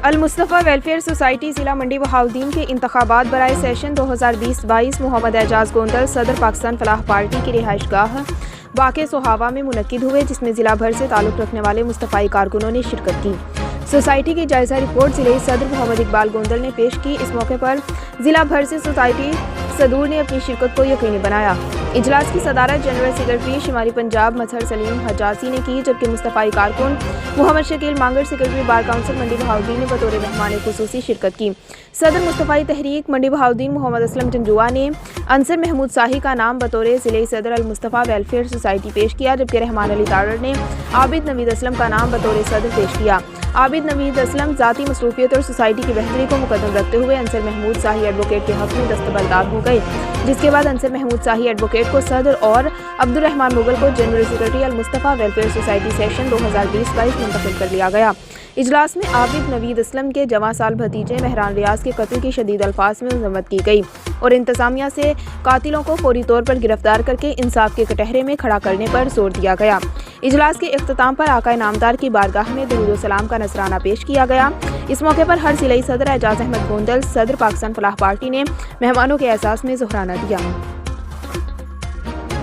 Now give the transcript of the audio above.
المصطفی welfare society ضلع منڈی بہاوالدین کے انتخابات برائے سیشن 2020-22 محمد اعجاز گوندل صدر پاکستان فلاح پارٹی کی رہائش گاہ واقع سوہاوہ میں منعقد ہوئے، جس میں ضلع بھر سے تعلق رکھنے والے مصطفائی کارکنوں نے شرکت کی۔ سوسائٹی کی جائزہ رپورٹ ضلعی صدرمحمد اقبال گوندل نے پیش کی۔ اس موقع پر ضلع بھر سے سوسائٹی صدرو نے اپنی شرکت کو یقینی بنایا۔ اجلاس کی صدارت جنرل سیکرٹری شمالی پنجاب مظہر سلیم حجازی نے کی، جبکہ مصطفائی کارکن محمد شکیل مانگر سیکرٹری بار کونسل منڈی بہاوالدین نے بطور مہمان خصوصی شرکت کی۔ صدر مصطفائی تحریک منڈی بہاوالدین محمد اسلم جنجوا نے انصر محمود صاحی کا نام بطور ضلعی صدر المصطفی ویلفیئر سوسائٹی پیش کیا، جبکہ رحمان علی تارڑ نے عابد نوید اسلم کا نام بطور صدر پیش کیا۔ عابد نوید اسلم ذاتی مصروفیت اور سوسائٹی کی بہتری کو مقدم رکھتے ہوئے انصر محمود صاحی ایڈوکیٹ کے حق میں دستبردار ہو گئے، جس کے بعد انصر محمود صاحی ایڈوکیٹ کو صدر اور عبدالرحمان مغل کو general secretary Al Mustafa welfare society session 2020-22 منتخب کر لیا گیا۔ اجلاس میں عابد نوید اسلم کے جواں سال بھتیجے مہران ریاض کے قتل کی شدید الفاظ میں مذمت کی گئی اور انتظامیہ سے قاتلوں کو فوری طور پر گرفتار کر کے انصاف کے کٹہرے میں کھڑا کرنے پر زور دیا گیا۔ اجلاس کے اختتام پر آقا نامدار کی بارگاہ میں درود و سلام کا نذرانہ پیش کیا گیا۔ اس موقع پر ہر ضلعی صدر اعجاز احمد گوندل صدر پاکستان فلاح پارٹی نے مہمانوں کے اعزاز میں ظہرانہ دیا۔